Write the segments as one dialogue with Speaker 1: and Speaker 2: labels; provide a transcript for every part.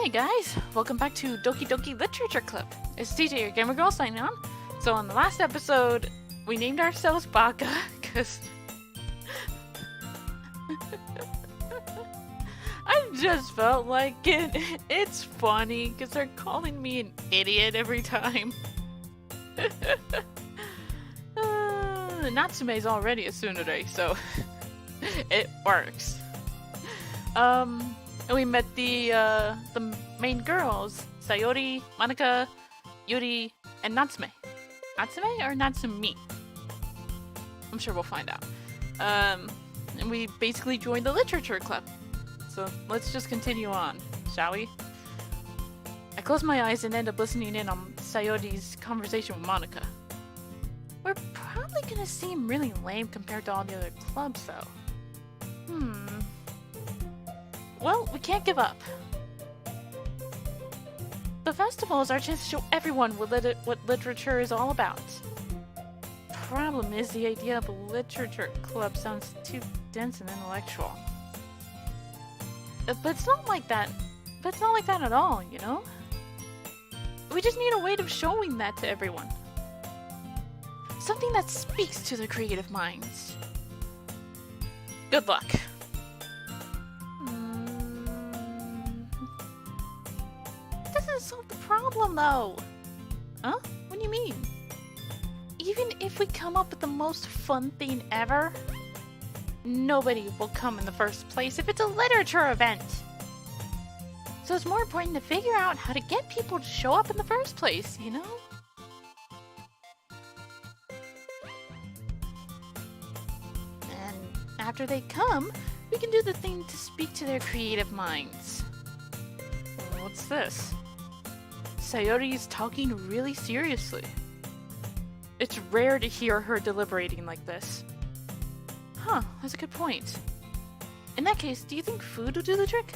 Speaker 1: Hey guys, welcome back to Doki Doki Literature Club. It's TJ, your gamer girl, signing on. So on the last episode, we named ourselves Baka, because I just felt like it. It's funny, because they're calling me an idiot every time. Natsume's already a tsundere, so it works. And we met the main girls, Sayori, Monika, Yuri, and Natsume. Natsume or Natsumi? I'm sure we'll find out. And we basically joined the literature club. So let's just continue on, shall we? I close my eyes and end up listening in on Sayori's conversation with Monika. We're probably gonna seem really lame compared to all the other clubs, though. Well, we can't give up. The festival is our chance to show everyone what literature is all about. Problem is, the idea of a literature club sounds too dense and intellectual. But it's not like that. But it's not like that at all, you know? We just need a way of showing that to everyone. Something that speaks to their creative minds. Good luck. Doesn't solve the problem, though. Huh? What do you mean? Even if we come up with the most fun thing ever, nobody will come in the first place if it's a literature event. So it's more important to figure out how to get people to show up in the first place, you know? And after they come, we can do the thing to speak to their creative minds. What's this? Sayori is talking really seriously. It's rare to hear her deliberating like this. Huh, that's a good point. In that case, do you think food will do the trick?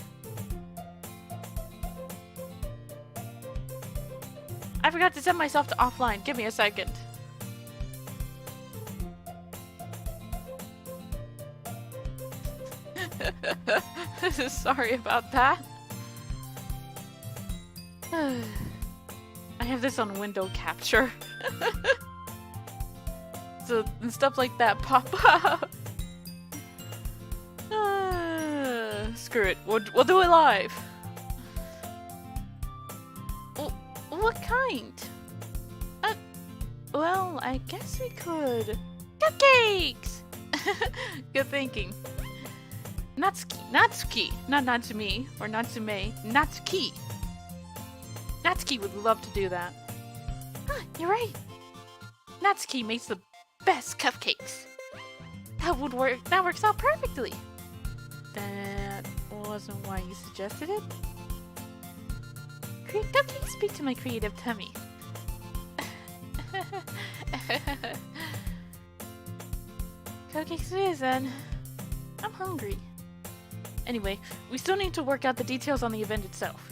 Speaker 1: I forgot to set myself to offline. Give me a second. Sorry about that. I have this on window capture. So, and stuff like that pop up. Screw it. We'll do it live. What kind? Well, I guess we could. Cupcakes! Good thinking. Natsuki. Not Natsumi or Natsume. Natsuki. Natsuki would love to do that. Huh, you're right. Natsuki makes the best cupcakes. That would work. That works out perfectly. That wasn't why you suggested it. Cupcakes speak to my creative tummy. Cupcakes it is then. I'm hungry. Anyway, we still need to work out the details on the event itself.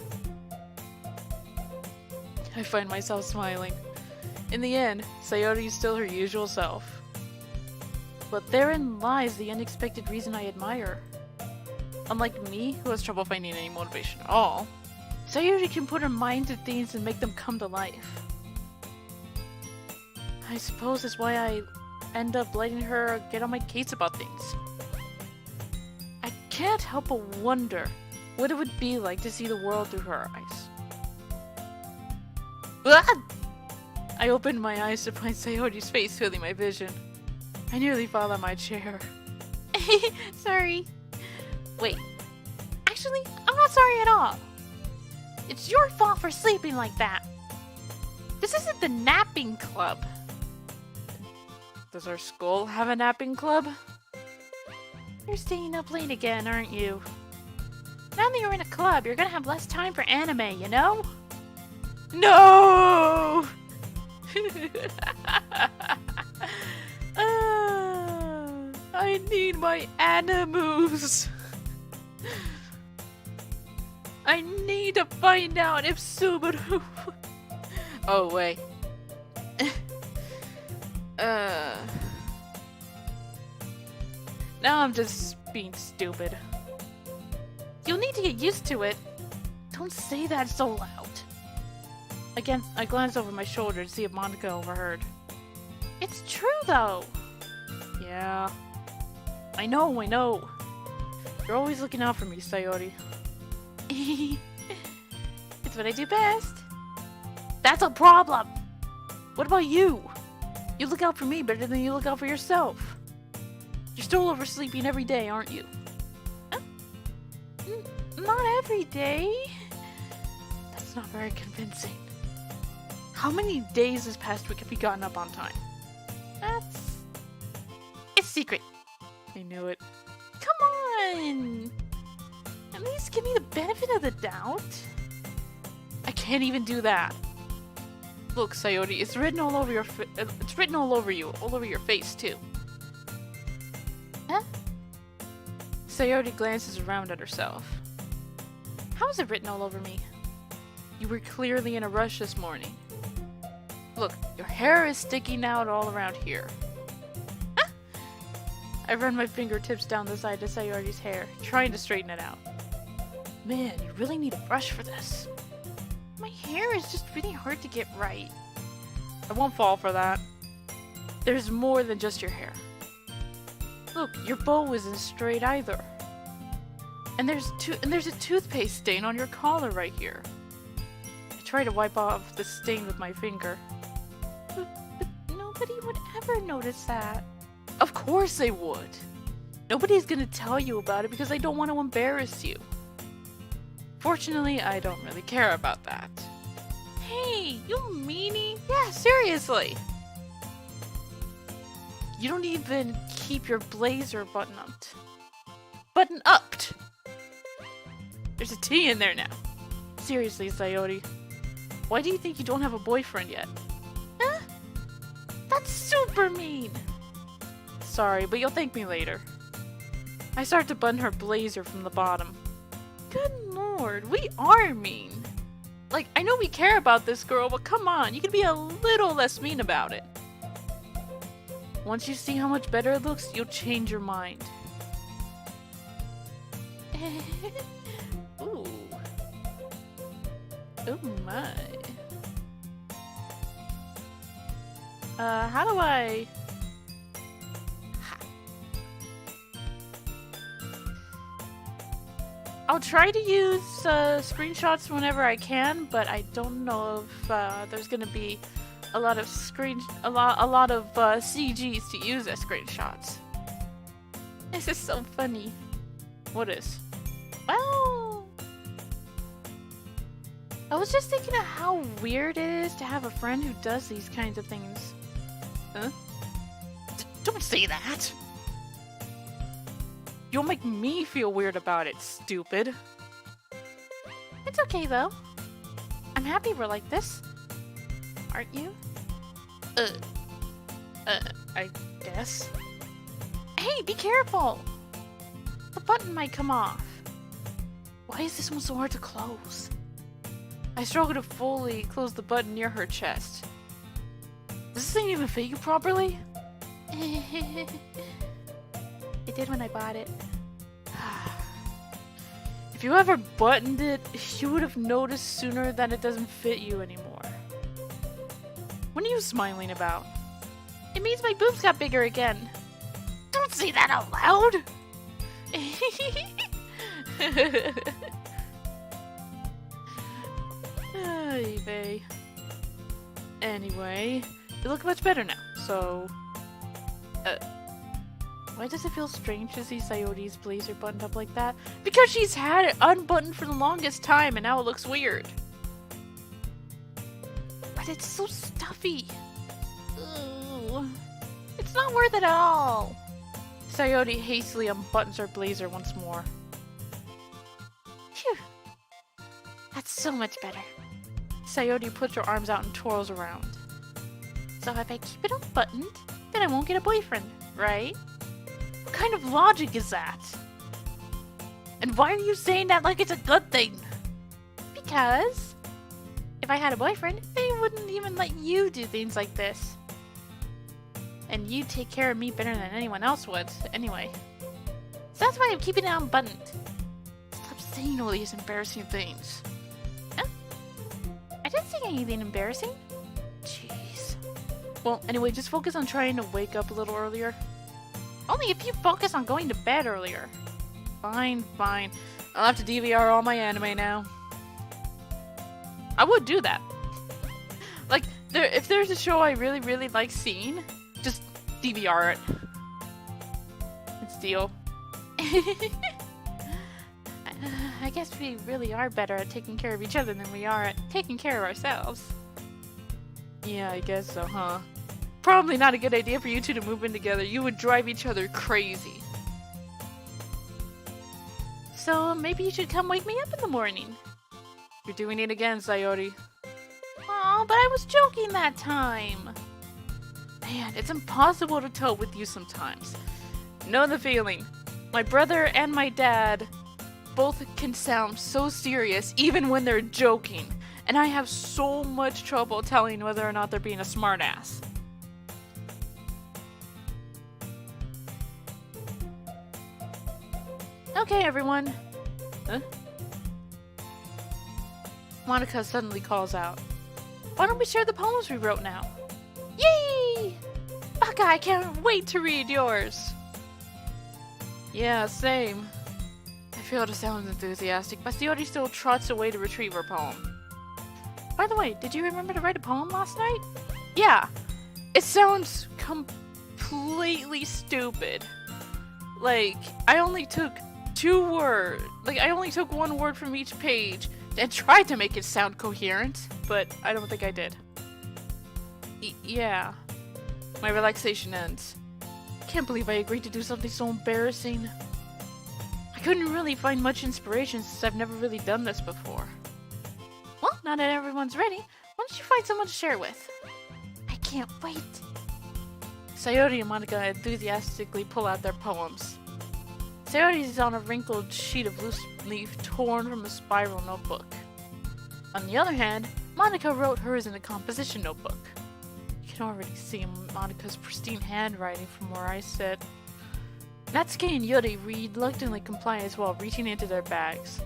Speaker 1: I find myself smiling. In the end, Sayori is still her usual self. But therein lies the unexpected reason I admire her. Unlike me, who has trouble finding any motivation at all, Sayori can put her mind to things and make them come to life. I suppose that's why I end up letting her get on my case about things. I can't help but wonder what it would be like to see the world through her eyes. Ah! I opened my eyes to find Sayori's face filling my vision. I nearly fell out of my chair. Sorry. Wait. Actually, I'm not sorry at all. It's your fault for sleeping like that. This isn't the napping club. Does our school have a napping club? You're staying up late again, aren't you? Now that you're in a club, you're gonna have less time for anime, you know? No! I need my animus. I need to find out if Subaru. Oh wait. Now I'm just being stupid. You'll need to get used to it. Don't say that so loud. Again, I glanced over my shoulder to see if Monika overheard. It's true, though. Yeah. I know. You're always looking out for me, Sayori. It's what I do best. That's a problem! What about you? You look out for me better than you look out for yourself. You're still oversleeping every day, aren't you? Not every day. That's not very convincing. How many days this past week have you gotten up on time? It's secret. I knew it. Come on! At least give me the benefit of the doubt. I can't even do that. Look, Sayori, it's written all over your it's written all over you, all over your face too. Huh? Sayori glances around at herself. How is it written all over me? You were clearly in a rush this morning. Look, your hair is sticking out all around here. Huh? I run my fingertips down the side of Sayori's hair, trying to straighten it out. Man, you really need a brush for this. My hair is just really hard to get right. I won't fall for that. There's more than just your hair. Look, your bow isn't straight either. And there's a toothpaste stain on your collar right here. I try to wipe off the stain with my finger. But nobody would ever notice that. Of course they would. Nobody's gonna tell you about it because I don't want to embarrass you. Fortunately, I don't really care about that. Hey, you meanie? Yeah, seriously. You don't even keep your blazer button-upped. Button-upped! There's a T in there now. Seriously, Sayori. Why do you think you don't have a boyfriend yet? Huh? That's super mean! Sorry, but you'll thank me later. I start to button her blazer from the bottom. Good lord, we are mean. Like, I know we care about this girl, but come on, you can be a little less mean about it. Once you see how much better it looks, you'll change your mind. Ooh. Oh my. How do I... I'll try to use screenshots whenever I can, but I don't know if there's gonna be a lot of CGs to use as screenshots. This is so funny. What is? Well, I was just thinking of how weird it is to have a friend who does these kinds of things. Huh? Don't say that! You'll make me feel weird about it, stupid. It's okay, though. I'm happy we're like this. Aren't you? I guess. Hey, be careful! The button might come off. Why is this one so hard to close? I struggle to fully close the button near her chest. Does this thing even fit you properly? It did when I bought it. If you ever buttoned it, you would have noticed sooner that it doesn't fit you anymore. What are you smiling about? It means my boobs got bigger again. Don't say that out loud! Ay, vey. Anyway, you look much better now, so... Why does it feel strange to see Sayori's blazer buttoned up like that? Because she's had it unbuttoned for the longest time and now it looks weird. But it's so stuffy. Ugh. It's not worth it at all. Sayori hastily unbuttons her blazer once more. Phew. That's so much better. Sayori puts her arms out and twirls around. So if I keep it unbuttoned, then I won't get a boyfriend, right? What kind of logic is that? And why are you saying that like it's a good thing? Because if I had a boyfriend, they wouldn't even let you do things like this. And you take care of me better than anyone else would, anyway. So that's why I'm keeping it unbuttoned. Stop saying all these embarrassing things. saying anything embarrassing. Jeez. Well, anyway, just focus on trying to wake up a little earlier. Only if you focus on going to bed earlier. Fine, fine. I'll have to DVR all my anime now. I would do that. Like, if there's a show I really, really like seeing, just DVR it. It's deal. I guess we really are better at taking care of each other than we are at taking care of ourselves. Yeah, I guess so, huh? Probably not a good idea for you two to move in together. You would drive each other crazy. So maybe you should come wake me up in the morning. You're doing it again, Sayori. Oh, but I was joking that time. Man, it's impossible to tell with you sometimes. Know the feeling. My brother and my dad both can sound so serious even when they're joking. And I have so much trouble telling whether or not they're being a smartass. Okay, everyone. Huh? Monika suddenly calls out. Why don't we share the poems we wrote now? Yay! Baka, I can't wait to read yours! Yeah, same. I feel to sound enthusiastic, but Sayori still trots away to retrieve her poem. By the way, did you remember to write a poem last night? Yeah. It sounds completely stupid. Like, I only took 2 words. Like, I only took 1 word from each page and tried to make it sound coherent, but I don't think I did. Yeah. My relaxation ends. Can't believe I agreed to do something so embarrassing. I couldn't really find much inspiration since I've never really done this before. Well, now that everyone's ready, why don't you find someone to share with? I can't wait. Sayori and Monika enthusiastically pull out their poems. Sayori's is on a wrinkled sheet of loose leaf torn from a spiral notebook. On the other hand, Monika wrote hers in a composition notebook. You can already see Monika's pristine handwriting from where I sit. Natsuki and Yuri reluctantly comply as well, reaching into their bags.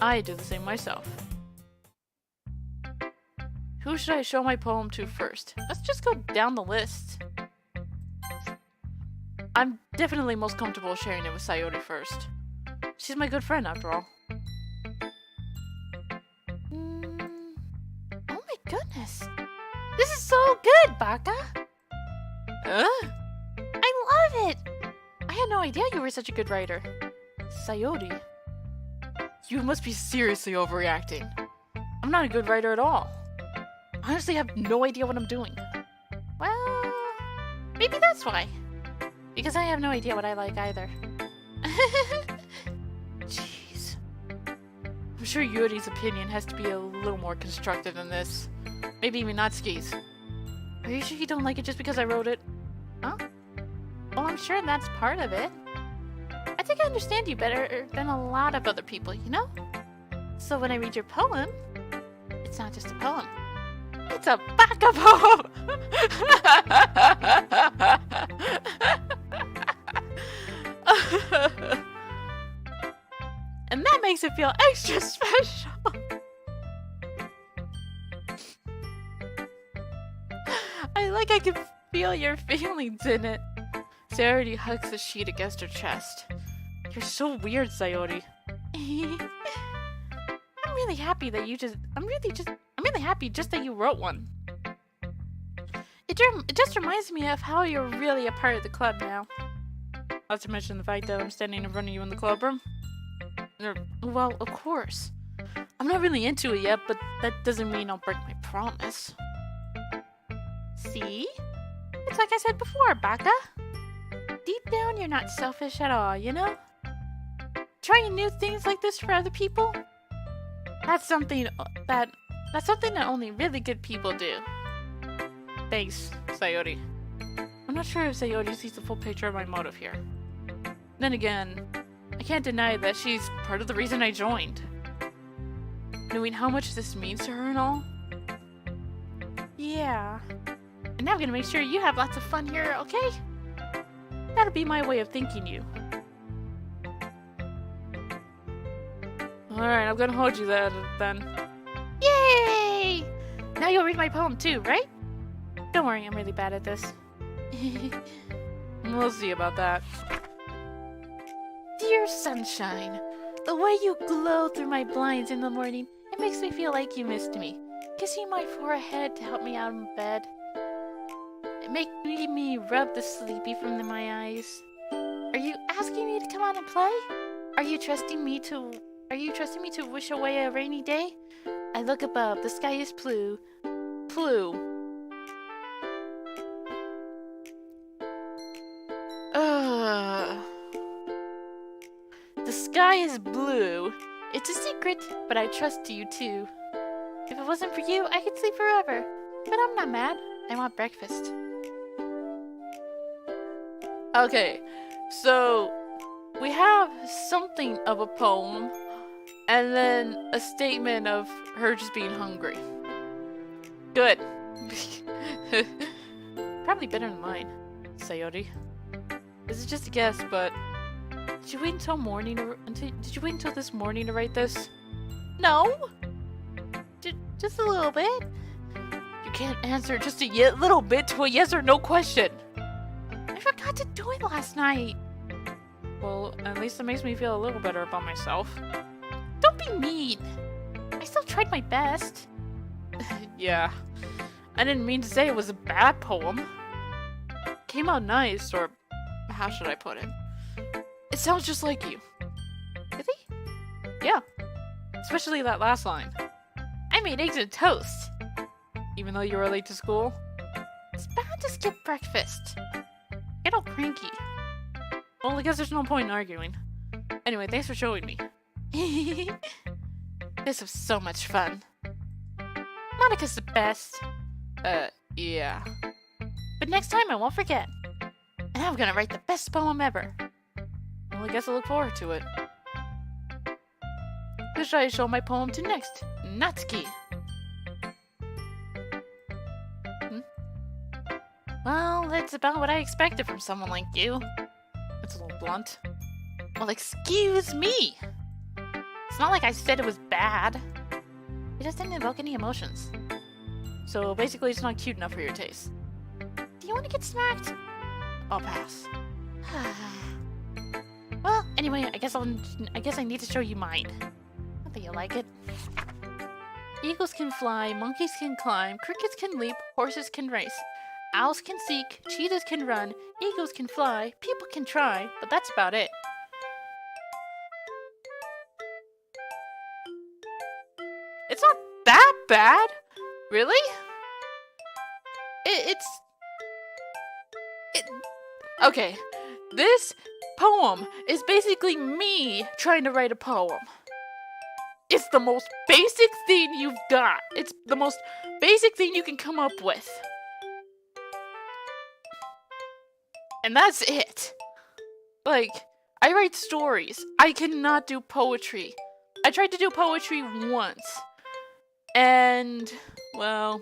Speaker 1: I do the same myself. Who should I show my poem to first? Let's just go down the list. I'm definitely most comfortable sharing it with Sayori first. She's my good friend, after all. Oh my goodness. This is so good, Baka! Huh? I love it! I had no idea you were such a good writer. Sayori. You must be seriously overreacting. I'm not a good writer at all. Honestly, I have no idea what I'm doing. Well, maybe that's why. Because I have no idea what I like either. Jeez. I'm sure Yuri's opinion has to be a little more constructive than this. Maybe even Natsuki's. Are you sure you don't like it just because I wrote it? Huh? Well, I'm sure that's part of it. I think I understand you better than a lot of other people, you know? So when I read your poem, it's not just a poem. It's a Baka poem! And that makes it feel extra special. I can feel your feelings in it. Sayori hugs the sheet against her chest. You're so weird, Sayori. I'm really happy that you just... I'm really happy just that you wrote one. It just reminds me of how you're really a part of the club now. Not to mention the fact that I'm standing in front of you in the club room. Well, of course. I'm not really into it yet, but that doesn't mean I'll break my promise. See? It's like I said before, Baka. Deep down, you're not selfish at all, you know? Trying new things like this for other people? That's something that only really good people do. Thanks, Sayori. I'm not sure if Sayori sees the full picture of my motive here. Then again, I can't deny that she's part of the reason I joined. Knowing how much this means to her and all. Yeah. And I'm gonna make sure you have lots of fun here, okay? That'll be my way of thanking you. Alright, I'm gonna hold you there then. Yay! Now you'll read my poem too, right? Don't worry, I'm really bad at this. We'll see about that. Dear sunshine, the way you glow through my blinds in the morning, it makes me feel like you missed me. Kissing my forehead to help me out of bed. It makes me rub the sleepy from my eyes. Are you asking me to come out and play? Are you trusting me to wish away a rainy day? I look above, the sky is blue. The sky is blue. It's a secret, but I trust you too. If it wasn't for you, I could sleep forever. But I'm not mad. I want breakfast. Okay, so we have something of a poem, and then a statement of her just being hungry. Good. Probably better than mine, Sayori. This is just a guess, but did you wait until this morning to write this? No. Just a little bit. You can't answer just a little bit to a yes or no question. I forgot to do it last night. Well, at least it makes me feel a little better about myself. Don't be mean. I still tried my best. Yeah. I didn't mean to say it was a bad poem. Came out nice, or how should I put it? It sounds just like you. Really? Yeah. Especially that last line. I made eggs and toast. Even though you were late to school. It's bad to skip breakfast. Get all cranky. Well, I guess there's no point in arguing. Anyway, thanks for showing me. This was so much fun. Monika's the best. Yeah. But next time I won't forget. And I'm gonna write the best poem ever. Well, I guess I look forward to it. Who should I show my poem to next? Natsuki. Well, that's about what I expected from someone like you. It's a little blunt. Well, excuse me! It's not like I said it was bad. It just didn't evoke any emotions. So basically it's not cute enough for your taste. Do you want to get smacked? I'll pass. Well, anyway, I guess I need to show you mine. Not that you like it. Eagles can fly, monkeys can climb, crickets can leap, horses can race. Owls can seek, cheetahs can run, eagles can fly, people can try, but that's about it. It's not that bad! Really? Okay, this poem is basically me trying to write a poem. It's the most basic thing you've got. It's the most basic thing you can come up with. And that's it. Like, I write stories. I cannot do poetry. I tried to do poetry once. And, well...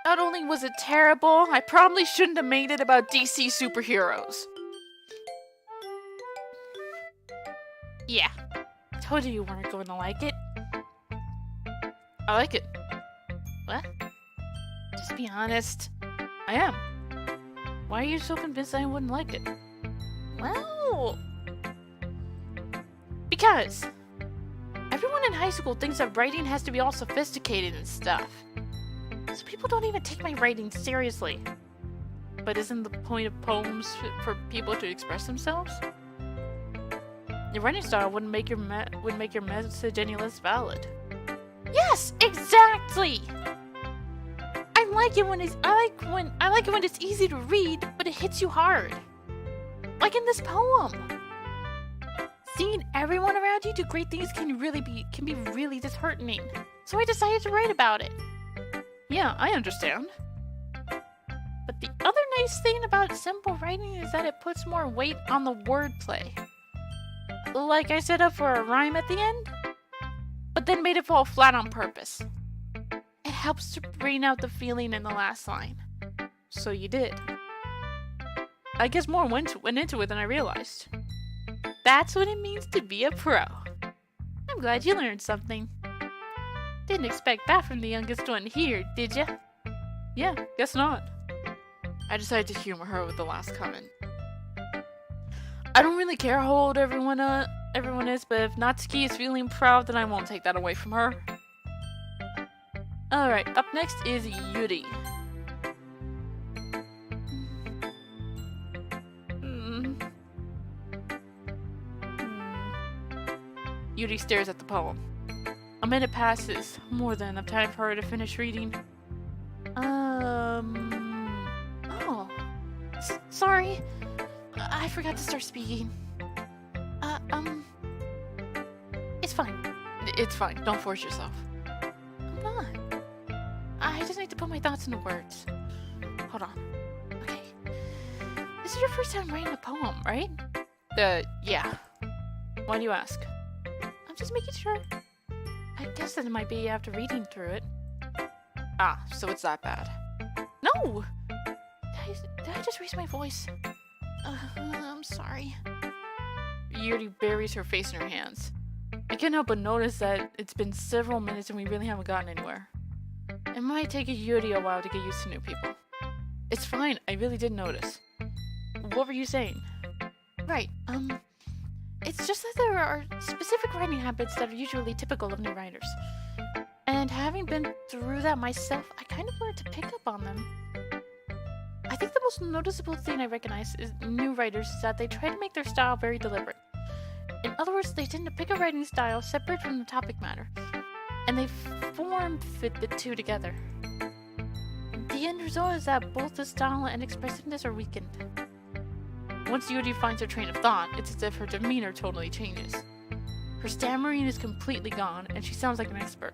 Speaker 1: not only was it terrible, I probably shouldn't have made it about DC superheroes. Yeah. I told you weren't going to like it. I like it. What? Just be honest. I am. Why are you so convinced I wouldn't like it? Well... because everyone in high school thinks that writing has to be all sophisticated and stuff. So people don't even take my writing seriously. But isn't the point of poems for people to express themselves? Your writing style wouldn't make your message any less valid. Yes, exactly. I like it when it's easy to read, but it hits you hard. Like in this poem. Seeing everyone around you do great things can be really disheartening. So I decided to write about it. Yeah, I understand. But the other nice thing about simple writing is that it puts more weight on the wordplay. Like I set up for a rhyme at the end, but then made it fall flat on purpose. It helps to bring out the feeling in the last line. So you did. I guess more went into it than I realized. That's what it means to be a pro. I'm glad you learned something. Didn't expect that from the youngest one here, did ya? Yeah, guess not. I decided to humor her with the last comment. I don't really care how old everyone is, but if Natsuki is feeling proud, then I won't take that away from her. Alright, up next is Yuri. Yuri stares at the poem. A minute passes, more than enough time for her to finish reading. Oh. Sorry. I forgot to start speaking. It's fine. It's fine. Don't force yourself. I'm not. I just need to put my thoughts into words. Hold on. Okay. This is your first time writing a poem, right? Yeah. Why do you ask? I'm just making sure. I guess that it might be after reading through it. Ah, so it's that bad. No! Did I just raise my voice? I'm sorry. Yuri buries her face in her hands. I can't help but notice that it's been several minutes and we really haven't gotten anywhere. It might take Yuri a while to get used to new people. It's fine, I really did notice. What were you saying? Right, it's just that there are specific writing habits that are usually typical of new writers. And having been through that myself, I kind of learned to pick up on them. I think the most noticeable thing I recognize is new writers is that they try to make their style very deliberate. In other words, they tend to pick a writing style separate from the topic matter, and they form-fit the two together. The end result is that both the style and expressiveness are weakened. Once Yuri finds her train of thought, it's as if her demeanor totally changes. Her stammering is completely gone, and she sounds like an expert.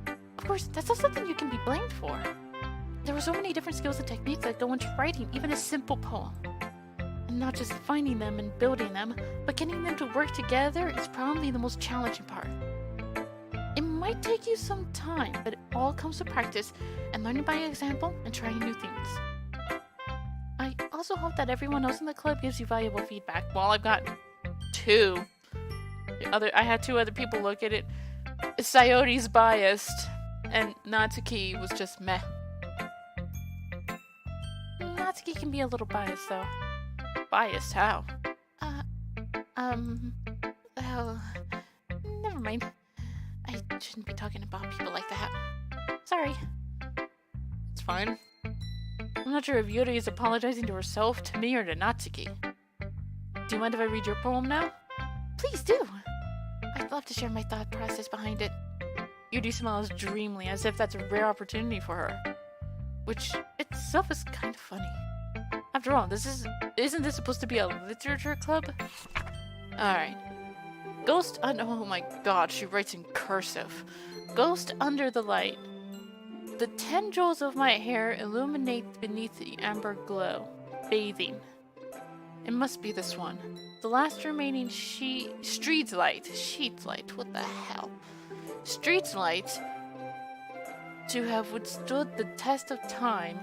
Speaker 1: Of course, that's not something you can be blamed for. There are so many different skills and techniques that go into writing even a simple poem. And not just finding them and building them, but getting them to work together is probably the most challenging part. It might take you some time, but it all comes to practice and learning by example and trying new things. I also hope that everyone else in the club gives you valuable feedback. Well, I've got two. I had two other people look at it. Sayori's biased, and Natsuki was just meh. Natsuki can be a little biased, though. Biased? How? Well, never mind. I shouldn't be talking about people like that. Sorry. It's fine. I'm not sure if Yuri is apologizing to herself, to me, or to Natsuki. Do you mind if I read your poem now? Please do! I'd love to share my thought process behind it. Yuri smiles dreamily, as if that's a rare opportunity for her. Which itself is kind of funny. After all, isn't this supposed to be a literature club? Alright. Oh my god, she writes in cursive. Ghost under the light. The tendrils of my hair illuminate beneath the amber glow. Bathing. It must be this one. The last remaining street light. Sheet light. What the hell? Street light. To have withstood the test of time.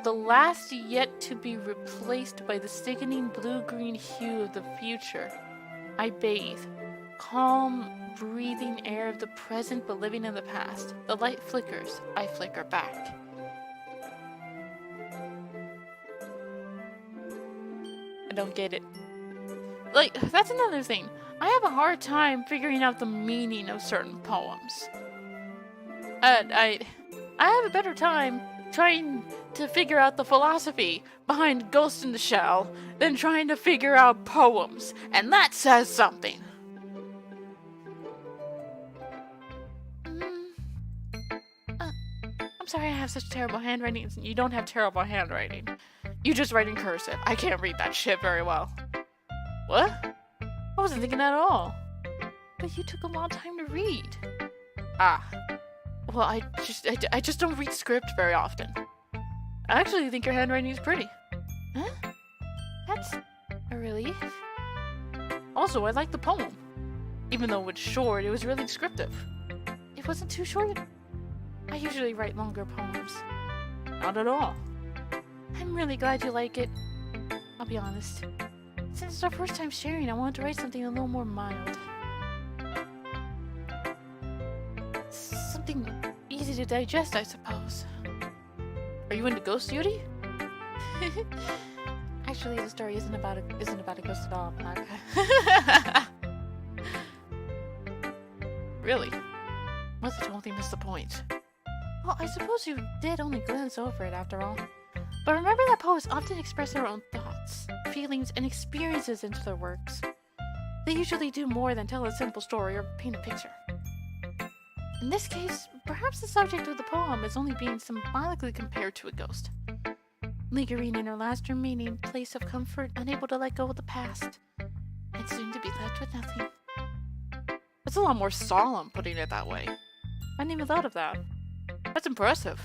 Speaker 1: The last yet to be replaced by the sickening blue-green hue of the future. I bathe. Calm, breathing air of the present but living in the past. The light flickers. I flicker back. I don't get it. Like, that's another thing. I have a hard time figuring out the meaning of certain poems. I have a better time trying to figure out the philosophy behind Ghost in the Shell than trying to figure out poems. And that says something. I'm sorry I have such terrible handwriting. You don't have terrible handwriting. You just write in cursive. I can't read that shit very well. What? I wasn't thinking that at all. But you took a long time to read. Ah. Well, I just don't read script very often. I actually think your handwriting is pretty. Huh? That's a relief. Also, I like the poem. Even though it's short, it was really descriptive. It wasn't too short. I usually write longer poems. Not at all. I'm really glad you like it. I'll be honest. Since it's our first time sharing, I wanted to write something a little more mild. easy to digest, I suppose. Are you into ghosts, Yuri? Actually, the story isn't about a ghost at all, Monika. Really? Must have totally missed the point. Well, I suppose you did only glance over it after all. But remember that poets often express their own thoughts, feelings, and experiences into their works. They usually do more than tell a simple story or paint a picture. In this case, perhaps the subject of the poem is only being symbolically compared to a ghost, lingering in her last remaining place of comfort, unable to let go of the past, and soon to be left with nothing. That's a lot more solemn, putting it that way. I hadn't even thought of that. That's impressive.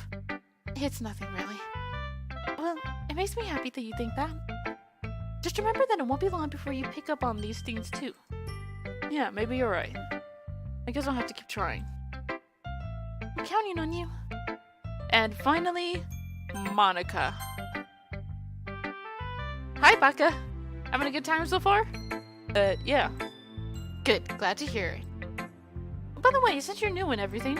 Speaker 1: It's nothing, really. Well, it makes me happy that you think that. Just remember that it won't be long before you pick up on these things, too. Yeah, maybe you're right. I guess I'll have to keep trying. I'm counting on you. And finally, Monika. Hi, Baka. Having a good time so far? Yeah. Good. Glad to hear it. By the way, since you're new and everything,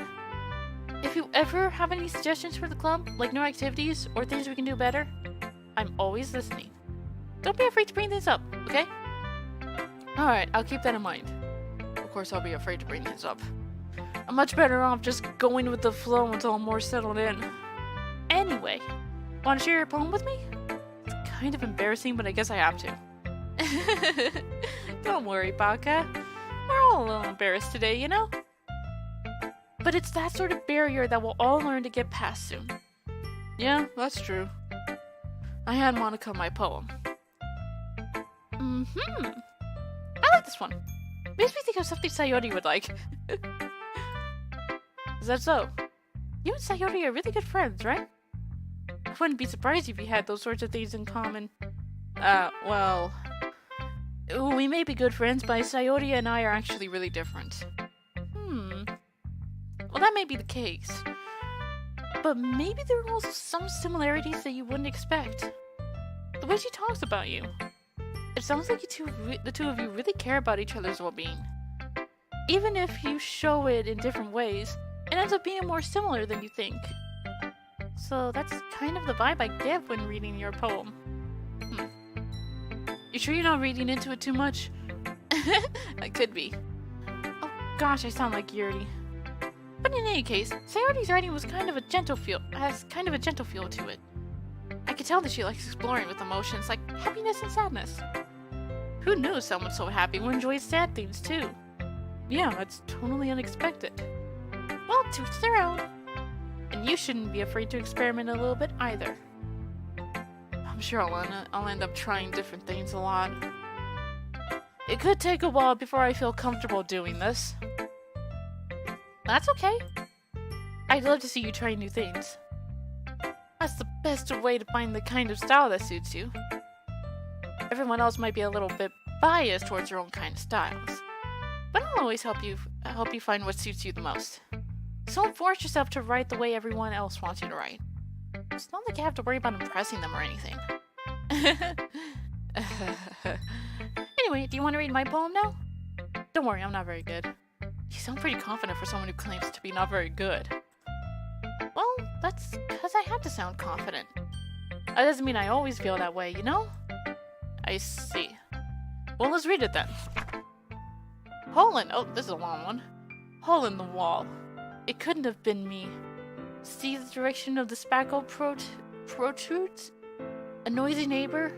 Speaker 1: if you ever have any suggestions for the club, like new activities or things we can do better, I'm always listening. Don't be afraid to bring things up, okay? Alright, I'll keep that in mind. Of course, I'll be afraid to bring things up. I'm much better off just going with the flow until I'm more settled in. Anyway, want to share your poem with me? It's kind of embarrassing, but I guess I have to. Don't worry, Baka. We're all a little embarrassed today, you know? But it's that sort of barrier that we'll all learn to get past soon. Yeah, that's true. I hand Monika my poem. I like this one. Makes me think of something Sayori would like. Is that so? You and Sayori are really good friends, right? I wouldn't be surprised if you had those sorts of things in common. Well... We may be good friends, but Sayori and I are actually really different. Well, that may be the case. But maybe there are also some similarities that you wouldn't expect. The way she talks about you. It sounds like the two of you really care about each other's well-being. Even if you show it in different ways, it ends up being more similar than you think. So that's kind of the vibe I get when reading your poem. You sure you're not reading into it too much? I could be. Oh gosh, I sound like Yuri. But in any case, Sayori's writing has kind of a gentle feel to it. I could tell that she likes exploring with emotions like happiness and sadness. Who knew someone so happy would enjoy sad things too? Yeah, that's totally unexpected. Well, to each their own. And you shouldn't be afraid to experiment a little bit either. I'm sure I'll end up trying different things a lot. It could take a while before I feel comfortable doing this. That's okay. I'd love to see you try new things. That's the best way to find the kind of style that suits you. Everyone else might be a little bit biased towards your own kind of styles, but I'll always help you find what suits you the most. So don't force yourself to write the way everyone else wants you to write. It's not like you have to worry about impressing them or anything. Anyway, do you want to read my poem now? Don't worry, I'm not very good. You sound pretty confident for someone who claims to be not very good. Well, that's because I have to sound confident. That doesn't mean I always feel that way, you know? I see. Well, let's read it then. Oh, this is a long one. Hole in the wall. It couldn't have been me. See the direction of the spackle protrudes? A noisy neighbor?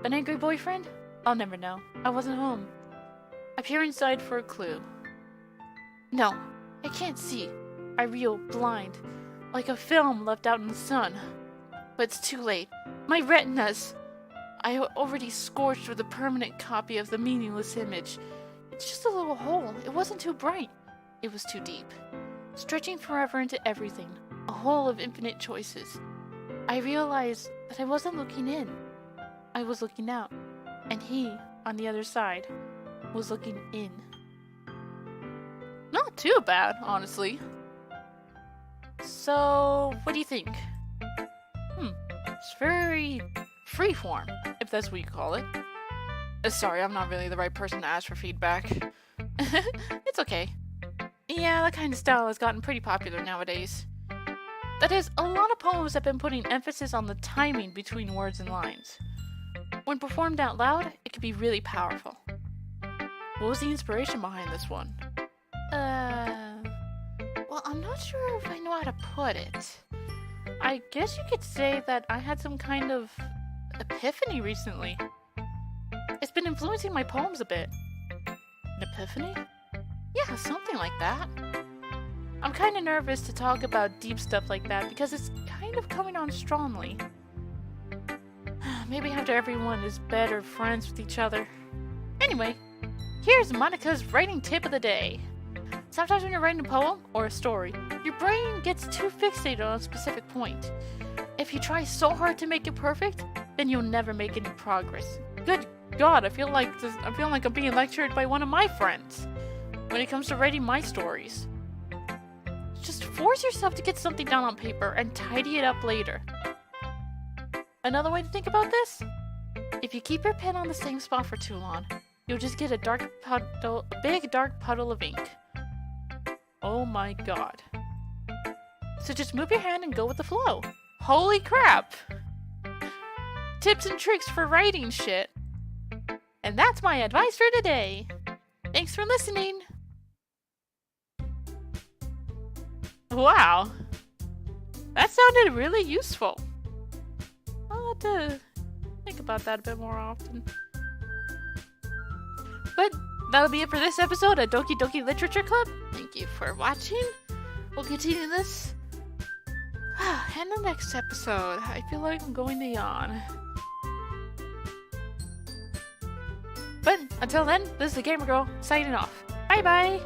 Speaker 1: An angry boyfriend? I'll never know. I wasn't home. I peer inside for a clue. No, I can't see. I reel blind, like a film left out in the sun. But it's too late. My retinas! I already scorched with a permanent copy of the meaningless image. It's just a little hole. It wasn't too bright. It was too deep. Stretching forever into everything. A hole of infinite choices. I realized that I wasn't looking in. I was looking out. And he, on the other side, was looking in. Not too bad, honestly. So, what do you think? It's very freeform, if that's what you call it. Sorry, I'm not really the right person to ask for feedback. It's okay. Yeah, that kind of style has gotten pretty popular nowadays. That is, a lot of poems have been putting emphasis on the timing between words and lines. When performed out loud, it can be really powerful. What was the inspiration behind this one? Well, I'm not sure if I know how to put it. I guess you could say that I had some kind of epiphany recently. It's been influencing my poems a bit. An epiphany? Yeah, something like that. I'm kind of nervous to talk about deep stuff like that because it's kind of coming on strongly. Maybe after everyone is better friends with each other. Anyway, here's Monika's writing tip of the day. Sometimes when you're writing a poem or a story, your brain gets too fixated on a specific point. If you try so hard to make it perfect, then you'll never make any progress. Good God, I feel like I'm being lectured by one of my friends when it comes to writing my stories. Just force yourself to get something down on paper and tidy it up later. Another way to think about this? If you keep your pen on the same spot for too long, you'll just get a big dark puddle of ink. Oh my god. So just move your hand and go with the flow. Holy crap! Tips and tricks for writing shit. And that's my advice for today. Thanks for listening. Wow. That sounded really useful. I'll have to think about that a bit more often. But that'll be it for this episode of Doki Doki Literature Club. Thank you for watching. We'll continue this in the next episode. I feel like I'm going to yawn. But until then, this is the Gamer Girl signing off. Bye bye!